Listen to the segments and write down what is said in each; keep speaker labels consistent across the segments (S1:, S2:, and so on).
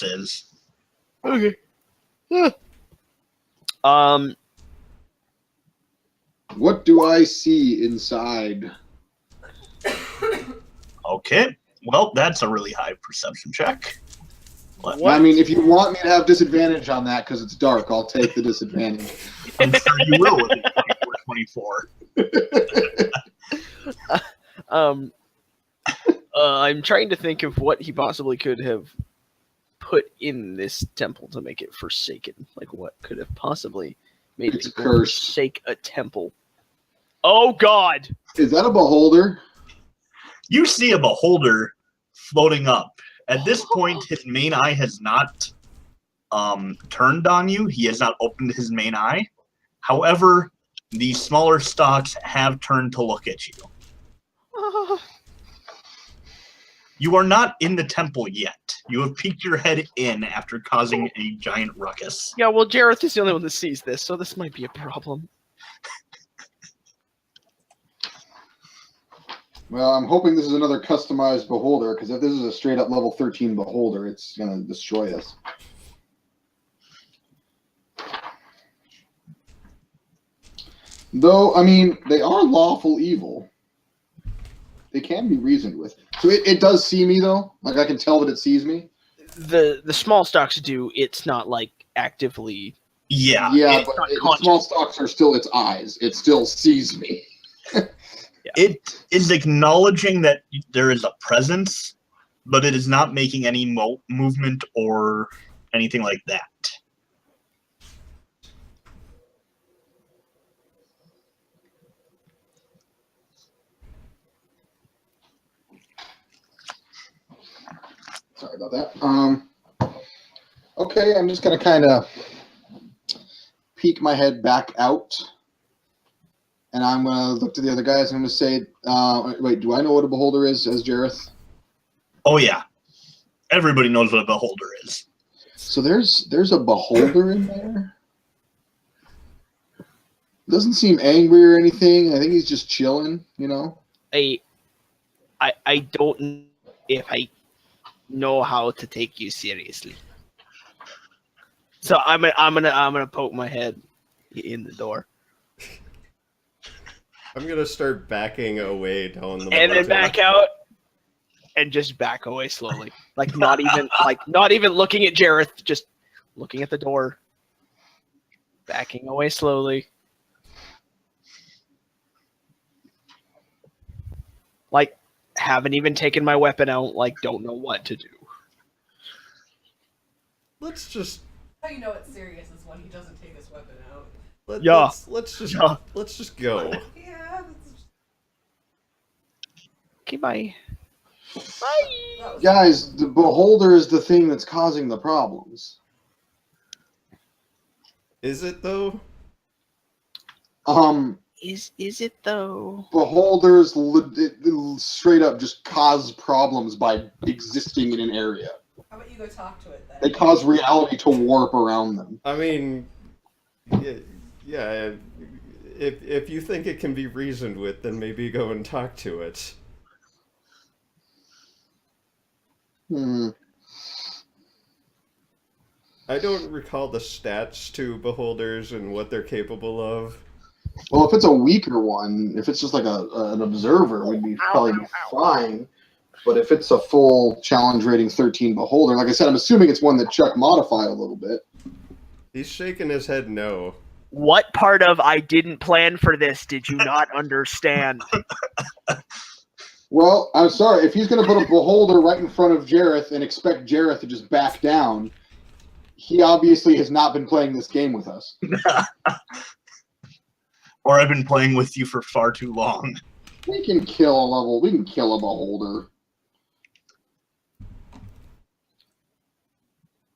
S1: is.
S2: Okay.
S3: What do I see inside?
S1: Okay. Well, that's a really high perception check.
S3: I mean, if you want me to have disadvantage on that because it's dark, I'll take the disadvantage.
S1: I'm sure you will with a 24.
S2: I'm trying to think of what he possibly could have put in this temple to make it forsaken. Like, what could have possibly made
S3: It's
S2: people
S3: cursed.
S2: forsake a temple? Oh, God!
S3: Is that a beholder?
S1: You see a beholder floating up. At this point, his main eye has not turned on you. He has not opened his main eye. However, the smaller stalks have turned to look at you. You are not in the temple yet. You have peeked your head in after causing a giant ruckus.
S2: Yeah, well, Jareth is the only one that sees this, so this might be a problem.
S3: Well, I'm hoping this is another customized beholder, because if this is a straight-up level 13 beholder, it's going to destroy us. Though, I mean, they are lawful evil. They can be reasoned with. So it does see me, though? Like, I can tell that it sees me?
S2: The small stalks do. It's not, like, actively...
S1: Yeah.
S3: Yeah, but the small stalks are still its eyes. It still sees me.
S2: Yeah.
S1: It is acknowledging that there is a presence, but it is not making any movement or anything like that.
S3: Sorry about that. Okay, I'm just going to kind of peek my head back out. And I'm going to look to the other guys. I'm going to say, wait, do I know what a beholder is as Jareth?
S1: Oh, yeah. Everybody knows what a beholder is.
S3: So there's a beholder in there? Doesn't seem angry or anything. I think he's just chilling, you know?
S2: I don't know if I know how to take you seriously. So I'm gonna poke my head in the door.
S4: I'm gonna start backing away down the
S2: And then
S4: mountain.
S2: back out and just back away slowly. Like not even looking at Jareth, just looking at the door. Backing away slowly. Like haven't even taken my weapon out, like don't know what to do.
S4: Let's just
S5: How you know it's serious is when he doesn't take his weapon out.
S4: let's just
S2: Yeah.
S4: let's just go.
S5: Yeah, that's
S2: Okay, bye.
S5: that was
S3: Guys, the beholder is the thing that's causing the problems.
S4: Is it though?
S2: Is it though?
S3: Beholders straight up just cause problems by existing in an area.
S5: How about you go talk to it then?
S3: They cause reality to warp around them.
S4: I mean, yeah. If you think it can be reasoned with, then maybe go and talk to it. I don't recall the stats to beholders and what they're capable of.
S3: Well, if it's a weaker one, if it's just like an observer, we'd be probably be fine. But if it's a full challenge rating 13 beholder, like I said, I'm assuming it's one that Chuck modified a little bit.
S4: He's shaking his head no.
S2: What part of I didn't plan for this did you not understand?
S3: Well, I'm sorry. If he's going to put a beholder right in front of Jareth and expect Jareth to just back down, he obviously has not been playing this game with us.
S1: Or I've been playing with you for far too long.
S3: We can kill a beholder.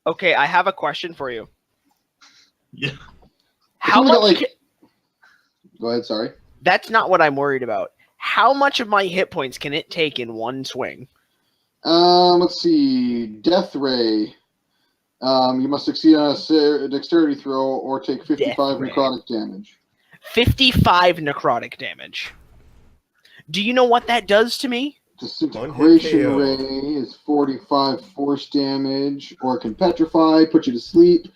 S2: Okay, I have a question for you.
S1: Yeah.
S2: How
S3: only got,
S2: much?
S3: Go ahead, sorry.
S2: That's not what I'm worried about. How much of my hit points can it take in one swing?
S3: Let's see. Death Ray. You must succeed on a dexterity throw or take 55 necrotic damage.
S2: 55 necrotic damage. Do you know what that does to me?
S3: Disintegration
S4: KO.
S3: ray is 45 force damage, or can petrify, put you to sleep.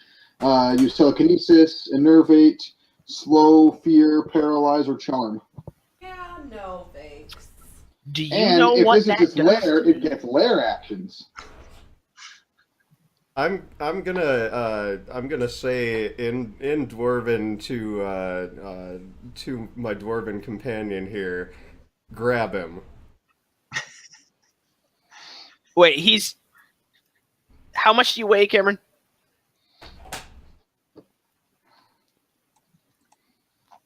S3: Use telekinesis, enervate, slow, fear, paralyze, or charm.
S5: Yeah, no thanks.
S2: Do you
S3: And
S2: know
S3: if
S2: what
S3: this is
S2: that
S3: its
S2: does?
S3: lair, it gets lair actions.
S4: I'm gonna say in Dwarven to my Dwarven companion here, grab him.
S2: Wait, he's. How much do you weigh, Cameron?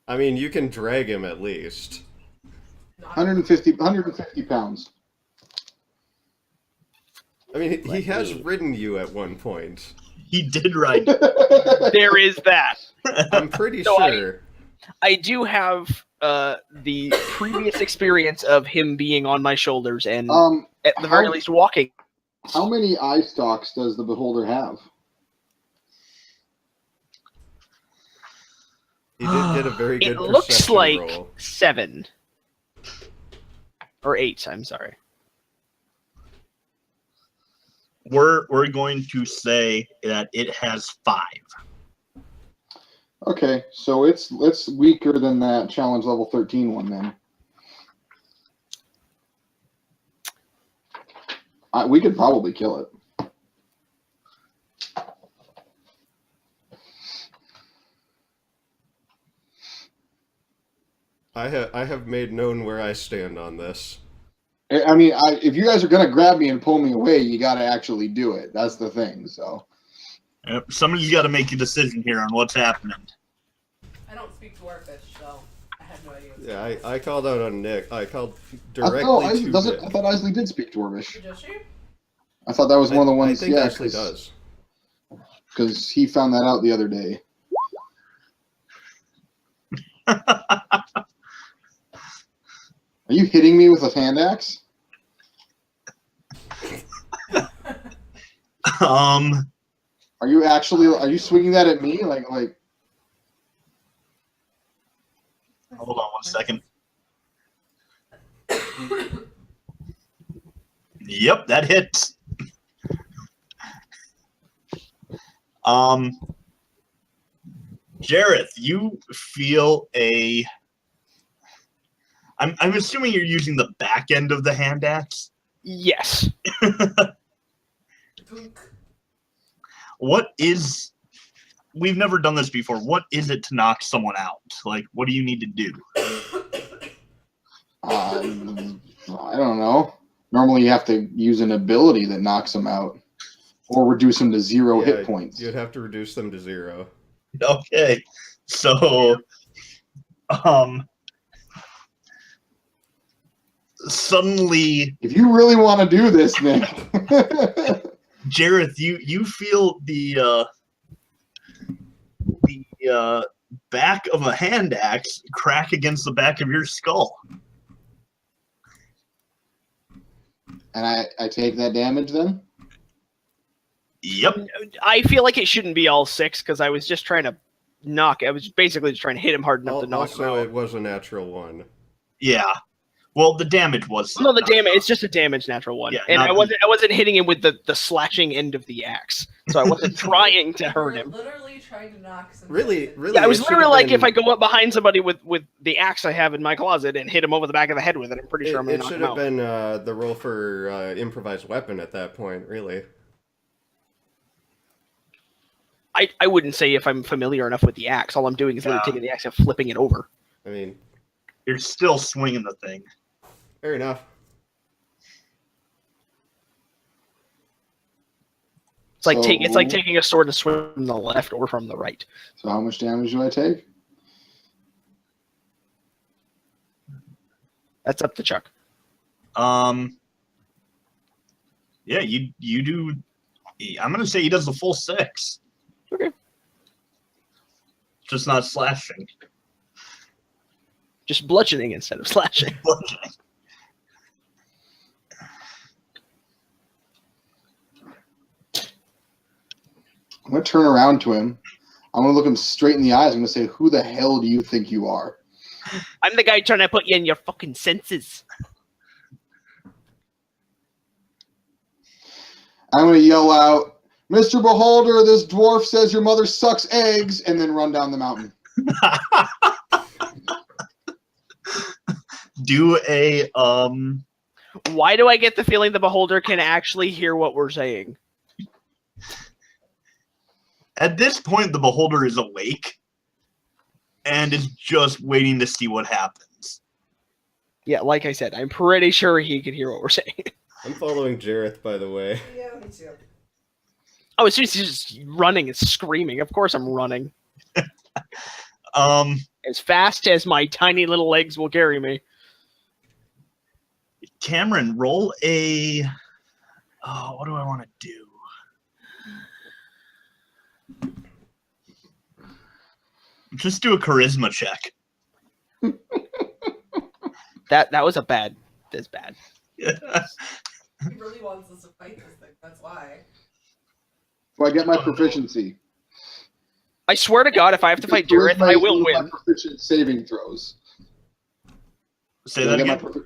S4: I mean, you can drag him at least.
S3: 150 pounds.
S4: I mean, he has ridden you at one point.
S1: He did ride.
S2: There is that.
S4: I'm pretty
S2: No,
S4: sure.
S2: I do have the previous experience of him being on my shoulders and at the very least walking.
S3: How many eye stalks does the beholder have?
S4: He did get a very good
S2: It looks
S4: perception
S2: like
S4: roll.
S2: 7 or 8. I'm sorry.
S1: We're going to say that it has 5.
S3: Okay, so it's weaker than that challenge level 13 one then. We could probably kill it.
S4: I have made known where I stand on this.
S3: I mean, if you guys are gonna grab me and pull me away, you got to actually do it. That's the thing. So
S1: Yep, somebody's got to make a decision here on what's happening.
S5: I don't speak Dwarfish, so I have no idea. What's
S4: Yeah, I called out on Nick. I called
S3: I
S4: directly
S3: thought,
S4: to Nick.
S3: I thought Isley did speak Dwarvish.
S5: Does she?
S3: I thought that was one of the ones.
S4: I think
S3: yeah,
S4: Ashley does.
S3: because he found that out the other day. Are you hitting me with a hand axe? Are you actually? Are you swinging that at me? Like?
S1: Hold on 1 second. Yep, that hits. Jareth, you feel a. I'm assuming you're using the back end of the hand axe.
S2: Yes.
S5: Punk.
S1: What is? We've never done this before. What is it to knock someone out? Like, what do you need to do?
S3: I don't know. Normally, you have to use an ability that knocks them out, or reduce them to 0
S4: Yeah,
S3: hit points.
S4: You'd have to reduce them to 0.
S1: Okay, so, suddenly,
S3: If you really want to do this, Nick.
S1: Jareth, you feel the back of a hand axe crack against the back of your skull.
S3: And I take that damage then?
S1: Yep.
S2: I feel like it shouldn't be all 6 because I was just trying to I was basically just trying to hit him hard enough to knock him
S4: Also,
S2: out.
S4: it was a natural 1.
S1: Yeah. Well, the damage was.
S2: No, the damage. It's just a damage natural 1,
S1: Yeah,
S2: and
S1: not-
S2: I wasn't hitting him with the slashing end of the axe, so I wasn't trying to hurt
S5: We're
S2: him.
S5: literally trying to knock some.
S4: Really?
S2: Yeah, I was
S4: it
S2: literally
S4: should've
S2: like,
S4: been-
S2: if I go up behind somebody with the axe I have in my closet and hit him over the back of the head with it, I'm pretty sure I'm
S4: It
S2: gonna knock
S4: should
S2: him
S4: have
S2: out.
S4: been the roll for improvised weapon at that point, really.
S2: I wouldn't say if I'm familiar enough with the axe. All I'm doing is literally taking the axe and flipping it over.
S4: I mean,
S1: You're still swinging the thing.
S4: fair enough.
S2: It's like
S3: So-
S2: it's like taking a sword and swing from the left or from the right.
S3: So how much damage do I take?
S2: That's up to Chuck.
S1: Yeah, you do. I'm gonna say he does the full 6.
S2: Okay.
S1: Just not slashing.
S2: Just bludgeoning instead of slashing.
S3: I'm going to turn around to him. I'm going to look him straight in the eyes. I'm going to say, who the hell do you think you are?
S2: I'm the guy trying to put you in your fucking senses.
S3: I'm going to yell out, Mr. Beholder, this dwarf says your mother sucks eggs, and then run down the mountain.
S1: Do a
S2: Why do I get the feeling the beholder can actually hear what we're saying?
S1: At this point, the beholder is awake and is just waiting to see what happens.
S2: Yeah, like I said, I'm pretty sure he can hear what we're saying.
S4: I'm following Jareth, by the way.
S5: Yeah, me too.
S2: Oh, as soon as he's just running and screaming, of course I'm running. As fast as my tiny little legs will carry me.
S1: Cameron, roll a. Oh, what do I want to do? Just do a charisma check.
S2: That was a bad. That's bad.
S5: He really wants us to fight this thing. That's why.
S3: So I get my proficiency.
S2: I swear to God, if I have to fight Jareth, I will
S3: My
S2: win.
S3: proficient saving throws.
S1: Say
S3: Do
S1: that
S3: I get
S1: again.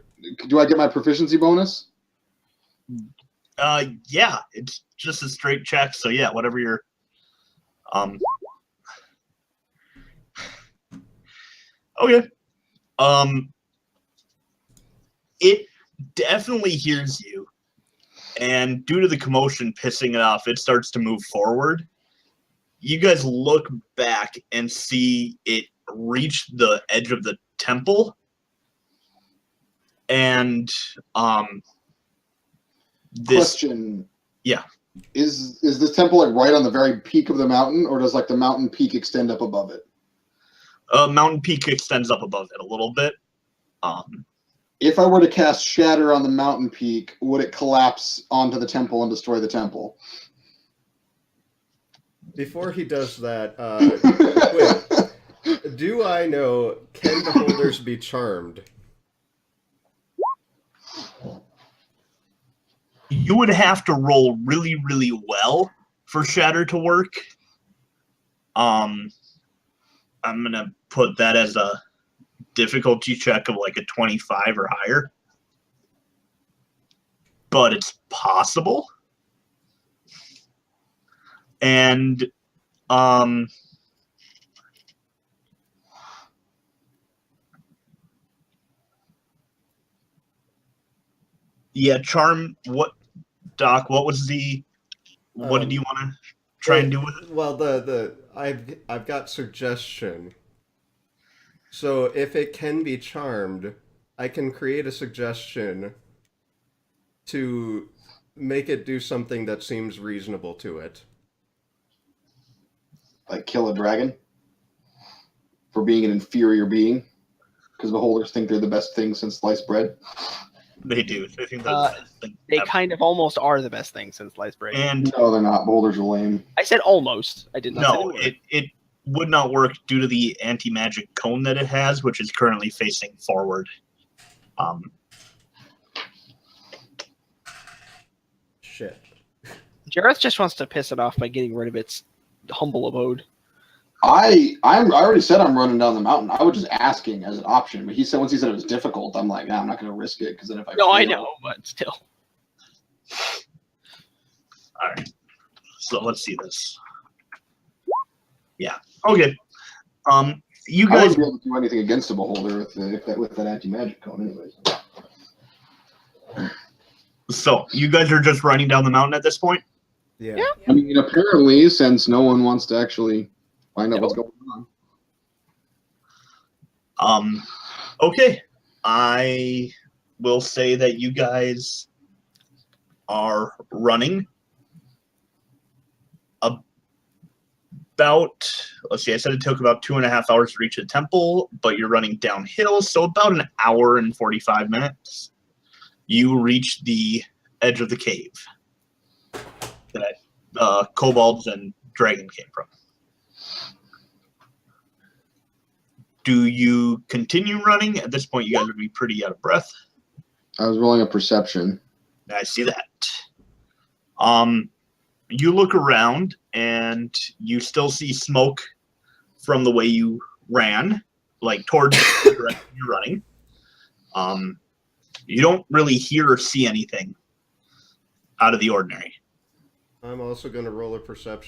S3: do I get my proficiency bonus?
S1: Yeah, it's just a straight check. So yeah, whatever your Okay. It definitely hears you, and due to the commotion pissing it off, it starts to move forward. You guys look back and see it reach the edge of the temple, and this
S3: Question.
S1: Yeah.
S3: Is this temple like right on the very peak of the mountain, or does like the mountain peak extend up above it?
S1: mountain peak extends up above it a little bit.
S3: If I were to cast Shatter on the mountain peak, would it collapse onto the temple and destroy the temple?
S4: Before he does that, wait. Do I know, can beholders be charmed?
S1: You would have to roll really, really well for Shatter to work. I'm gonna put that as a difficulty check of like a 25 or higher. But it's possible. And yeah, charm. What, Doc? What was the? What did you want to try and do with it?
S4: Well, I've got suggestion. So if it can be charmed, I can create a suggestion to make it do something that seems reasonable to it.
S3: Like kill a dragon for being an inferior being, because beholders think they're the best thing since sliced bread.
S1: They do. They think that's the best thing
S2: They
S1: ever.
S2: kind of almost are the best thing since sliced bread.
S1: And
S3: No, they're not. Beholders are lame.
S2: I said almost. I did not say
S1: no,
S2: the word.
S1: it would not work due to the anti-magic cone that it has, which is currently facing forward.
S4: Shit.
S2: Jareth just wants to piss it off by getting rid of its humble abode.
S3: I already said I'm running down the mountain. I was just asking as an option, but once he said it was difficult, I'm like, nah, I'm not going to risk it, because then if I
S2: No, I
S3: fail-
S2: know, but still.
S1: All right. So let's see this. Yeah. Okay. You
S3: I
S1: guys.
S3: wouldn't be able to do anything against a beholder with that anti-magic cone, anyways.
S1: So you guys are just running down the mountain at this point.
S4: Yeah.
S2: Yeah.
S3: I mean, apparently, since no one wants to actually find out what's going on.
S1: Okay. I will say that you guys are running about, let's see, I said it took about 2.5 hours to reach the temple, but you're running downhill, so about an hour and 45 minutes. You reach the edge of the cave that kobolds and dragon came from. Do you continue running? At this point, you guys would be pretty out of breath.
S3: I was rolling a perception.
S1: I see that. You look around and you still see smoke from the way you ran, like towards the direction you're running. You don't really hear or see anything out of the ordinary.
S4: I'm also going to roll a perception.